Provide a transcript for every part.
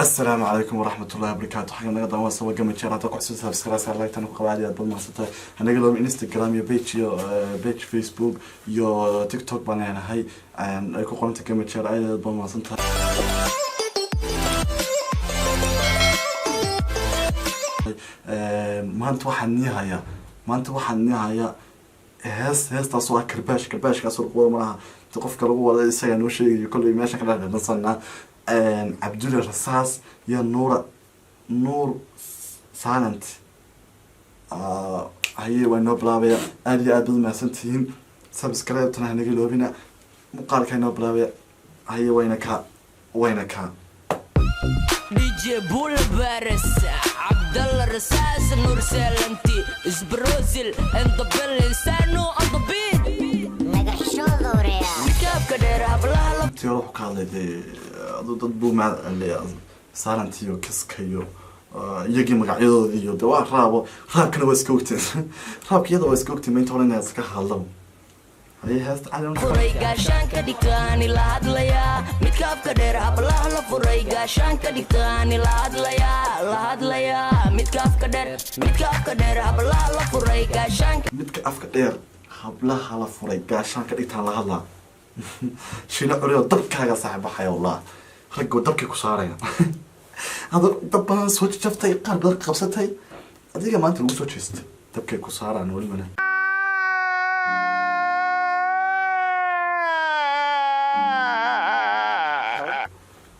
السلام عليكم ورحمة الله وبركاته. حقنا نقدر نوصل جميع شرطة قصص سبسكرايب على لايك تنقل قواعد بالمنصة. هنقول لهم انستغرام يا بيج فيسبوك يا تيك توك بنانا هاي عن قناة جميع شرطة بالمنصة. ما أنت واحد نهاية ما أنت واحد نهاية هس تصوير كرباش كسر قوة معها تقف كالقوة الإنسان وشيء كل ماشي كذا نصنع عبد الله الرصاص يا نور سالنت هي وينو بلابيا أدي أبل ما سنتين سبسكرايب تنا هنيجي لو بينا مقال كينو بلابيا هي وينك ديجي بول بارس عبد الله الرصاص نور سالنتي اسبروزل اند بل انسانو اند بيت ماذا حشوذوريا كيف كدير هبلها تروح قاعدة ضد مع اللي سالنتيو كسكيو يجي مقعيدو دوا راب كنا واسكوكتين راب كيدا واسكوكتين ما يتولى الناس كهالهم هي هست على فريقاشان كديكاني لهادليا متكاف كدير هبلها لفريقاشان كديكاني لهادليا متكاف كدير هبلها لفريقاشان متكاف كدير هبلها لفريقاشان كديكان لهادلا شينا عريض دبكاga صاحب حي والله رجو دبكي كساريا هذا دبان سوتش شفتي قلب قبستي adiga maanta lagu soo jeestay dabkay ku saaraan waliba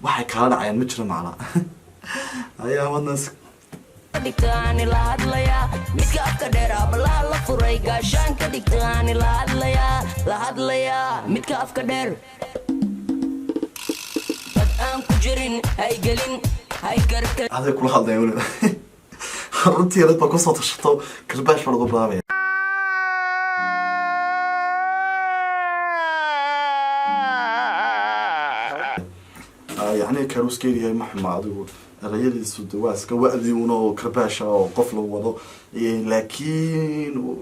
waxay kala dhacayaan ma jiro macna ayaa wadnas digtaani la hadlaya midka afka dheer ablaha la furay gaashaanka digtaani la hadlaya midka afka dheer dad aan ku jirin hay gelin hay karka aday kula hadlay waliba runtii aad ba ku soo tashato kalbaash lagu bilaabay يعني كاروسكي هي محمد رجال السودواس كوادي ونو كرباشة وقفل ووضو لكن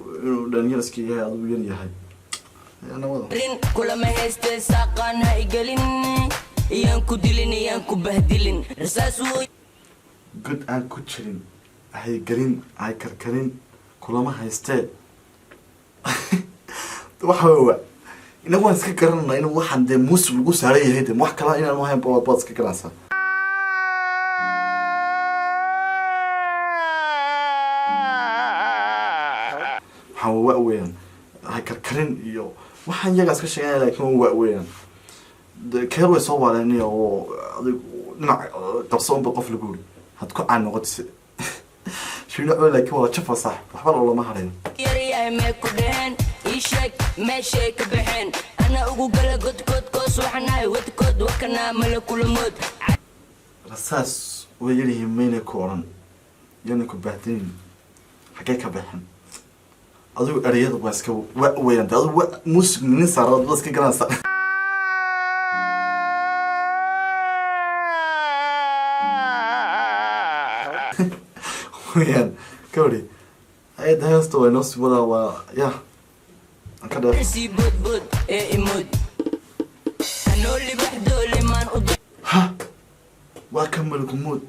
دانيالسكي هي أدوية هاي أنا وضو كل ما يستساقن هاي قلين يانكو دلين يانكو بهدلين رساسو قد أن كتشرين هاي قلين هاي كركرين كل ما هيستاد وحوه إنه هو نسكرنا إنه واحد موس بالجوس عليه هيدا مو حكلا إنه ما هي بعض سكرناسا هو وين هاي كركرين يو واحد يجلس كشيء لكن هو وين كيلو يصور لأني أو نع تبصون بالقفل يقول هتكون عن وقت شو نقول لك هو شوفه صح وحبل والله ما هرين يا ما كدهن يشك ماشي كبحن أنا أقول قد كوس وحنا ودكود وكنا ملك الموت رصاص ويلي يميني كورن ينكو بعدين حكاية بحن أدو أريد واسكو وين أدو موس من صار بس كجراسة وين كوري هاي ده يستوي نص ولا يا كده سي بود إيمود أنا اللي بحدو اللي ما نقدر ها وأكمل جمود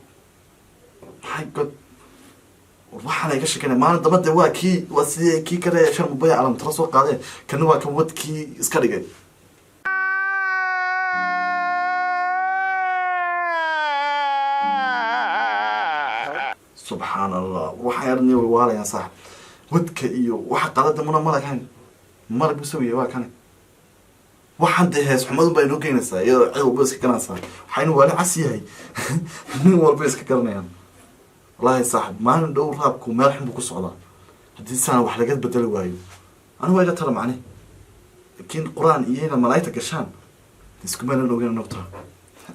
هاي قد waxaan ay ka sheekanay maalin dabada waa kii wasiye kii kale shan mubay calam tara soo qaaday kan waa kan wadkii iska dhigay subhanallah waxa yarnii waalaya sax wadka iyo waxa qalada malakan marag bisawiye waa kan waxaan dehees xumadu bay noo keenaysaa iyo cid walba iska garanaysaa waxaynu wali casiyahay nin walba iska garanayaan والله صاحب ما ندور رابكم ما نحب كسعدا هذه سنة وحلقات بدل وايو أنا وايد ترى معني لكن القرآن إينا ملايتك عشان تسكمنا لو جينا نقطة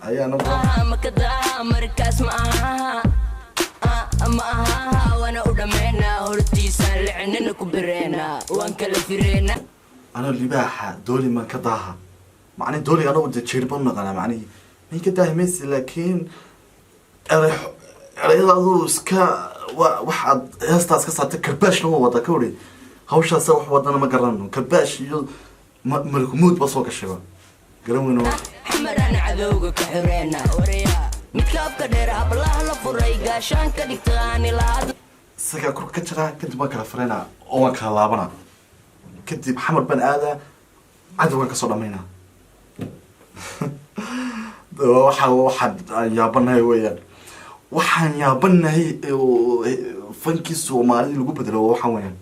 أيها نقطة ما كده مركز معها وانا قدامنا هرتي سالعنا كبرنا وانكل فرينا أنا اللي باحة دولي ما كداها معني دولي أنا بدي تشيربنا أنا معني ما كده ميسي لكن أريح أريضو إسكا واحد هستاس كسرت كرباش نو وضع كوري هوشة سوى وضعنا ما قررنا كرباش يو ملكمود بصوك الشباب قالوا إنه حمرنا عذوقك حرينا وريا midka afka dheer hablaha la furay gaashaan ka dhigta ani la hadlaya isagaa kor ka jiraa kadib waan kala faraynaa oo waan kala laabanaa kadib xamar baan aadaa cadowgaan kasoo dhamaynaa waxaan yaabanahay weeyaan waxaan yaabanahay fankii soomaalida lagu bedelo waxaan weeyaan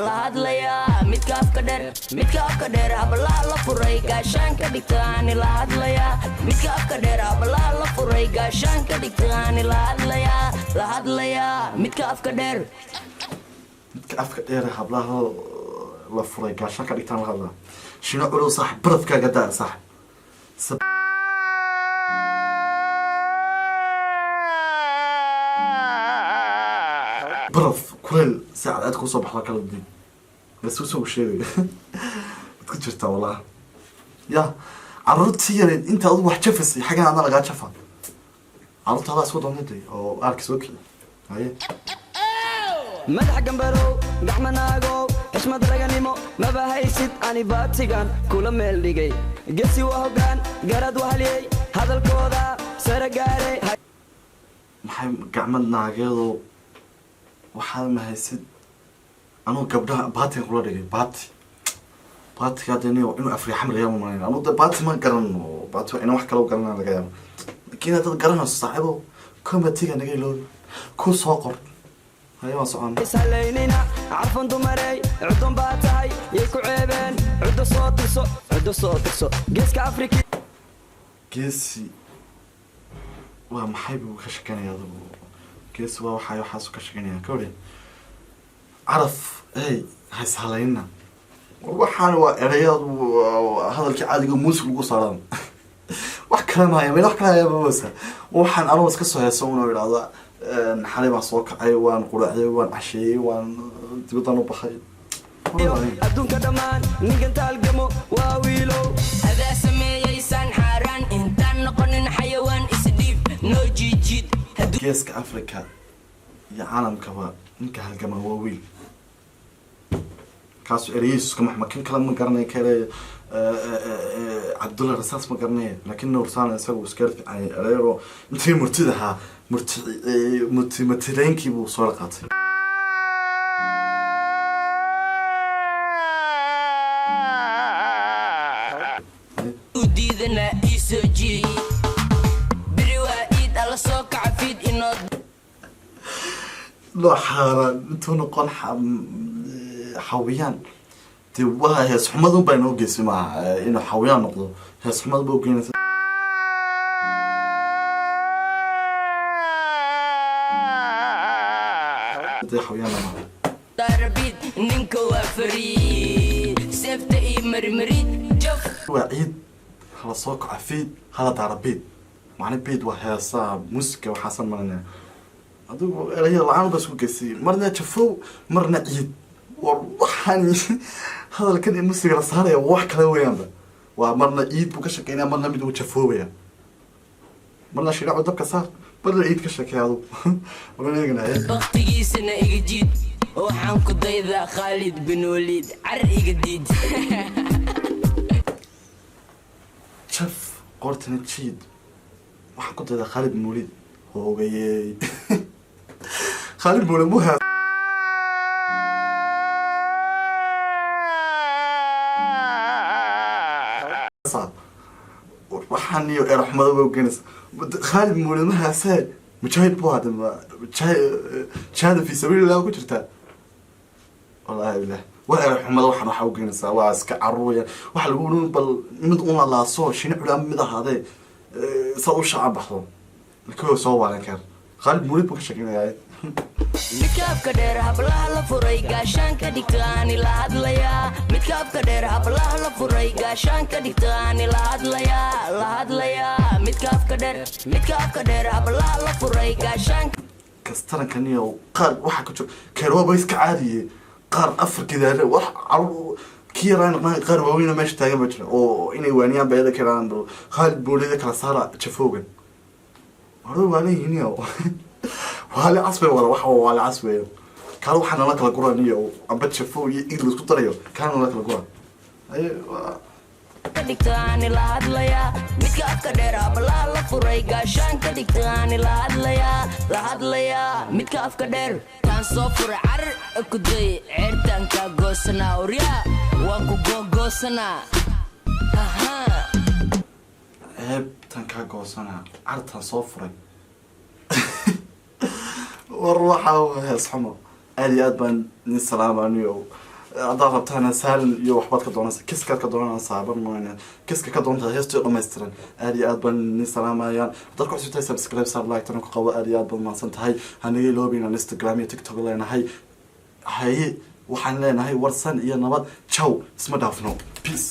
la hadlayaa midka afka dheer hablaha la furay gaashaan ka dhigta ani la hadlayaa midka afka dheer hablaha la furay gaashaan ka dhigta ani la hadlayaa midka afka dheer hablaha la furay gaashaan ka dhigtaan la hadlaa shino culow saaxib barafkaaga daa saaxib baraf kuleel saacad aad kusoo baxda kala diin lasuusoo sheegay waad ku jirtaa wallahi ya carruurtii yareed inta adigu wax jafasay xaggan adna lagaa jafa carruurta hadaa isku doonatay oo aarka soo kici haye madax gambarow gacmanaagow xishmad raganimo maba haysid ani baatigan kula meel dhigay gesi waa hoggaan garad wahaliyey hadalkooda sare gaaray maxay gacmad naageedo waxaad mahaysid anuu gabdhaha baatigan kula dhigay baatiga hadda inuu afriya xamar yaama malayn anuu de baati ma garano baati waa ina wax kale garanaa laga yaabo laakiin dad garanayso saaxiibo comatiga naga iloobi ku soo qor haye waan socon isalaynina carfan dumarey cudun baa tahay yay ku ceebeen cuddo soo tirso geeska afrika geesi waa maxay buu ka shekanaya adigu geesi waa waxaasuu ka shekanaya ka odhan caraf hays halaynina waxaan waa erayaad hadalkii caadiga muusig lagu saaran wax kale maaya meel wax kale ayaababasa waxaan anoo iska soo heesa una idhahda xalay baan soo kacay waan quraacday waan casheeyey waan dibadaan u baxay adduunka dhammaan ninkan taalgamo waa wiilow adaa sameeyaysaan xaaraan intaan noqonin xayawaan isdhiib noo jiijid geeska africa iyo caalamkaba ninka halgama waa wiil kaasuu ereyeysuska maxmakin kale ma garanay kale cabdulla rasaas ma garanay laakiin nursaan isagu iska fiicay ereero intii murtida ahaa murtimatilaynkii buu soo qaatay udiidana iisoo jiiy biri waa iid alla soo kaca fiid inoo loo xaaraan intuu noqon xawiyaan dee waa hees xumadun baa inoo geysay maaha inuu xawiyaan noqdo hees xumad ba ugeynaysa dee xawiyaan lama darabid ninka waa fariid seefta iyo marmarid jaf waa ciid hala soo kaco fiid hala daara beed macna beed waa heesaa muusiga waxaasan maranaya adigu eraya la-aan baa isku geysay marna jafow marna ciid war waxaan hadalkan in musiga la saaraya wax kale weeyaanba waa marna ciid buu ka shekeynaya marna mid uu jafoobaya marna shiraacu dabka saar marna ciid ka sheekeeya adigu waan eeganaya baktigiisana iga jiid waxaan ku daydaa khaalid bin waliid car iga diid jaf qoortana jiid waxaan ku daydaa khaalid bin waliid hoogayey khaalid bin waliid muhaa waxaan iyo eraxmado ba ugeynaysa khaalid bin waliid mahaasee mujaahid buu hada jihaada fi sabiilillah ku jirtaa wallahi bilah waa eraxmado waxaan waxaa ugeynaysaa waa iska caruuraya waxa lagu ohan bal mid un lalaaso shini culaama mid ahaadee saa u shaaca baxdo lakoo soo waalan kar khaalid bin waliid buu ka sheekeynaya midka afka dheer hablaha la furay gaashaan ka dhigta ani la hadlayaa midka afka dheer hablaha la furay gaashaan ka dhigta ani la hadlayaa midka afka dheer hablaha la furay gaashaan kastarankanio qaar waxaa ka jiro keerwaaba iska caadiye qaar afar gidaare wax carur kii yaraan qaar waaweyna meesha taagan ba jira oo inay waaniyaan bayada karaan khaalid boolida kala saara jafoogan hore waa leeyihiin waali casbe wala waxa waali casbe kala waxaan la kala guraniyo amba jafoo iyo idil isku darayo kana la kala guran ay ka dhigta ani la hadlayaa midka afka dheer hablaha la furay gaashaan ka dhigta ani la hadlayaa midka afka dheer taan soo furay carar ku day ceertanka goosanaa uryaa waan ku googoosanaa ceebtan kaa goosanaa cartan soo furay war waxaa hees xumo aad iyo aad baan nin salaamaaniyo haddaad rabtaana saalin iyo waxbaad ka doonaysa kiskaad ka doonanaysaa barmoyne kiska ka doontaa heestoo dhammaystiran aad iyo aad baan nin salaamayaan haddaad ku cusubtahay subscribe saar like tan ku qabo aad iyo aad baad mahadsan tahay hanaga iloobin aan Instagram iyo TikTok leenahay haye waxaan leenahay warsan iyo nabad ciao isma dhaafno peace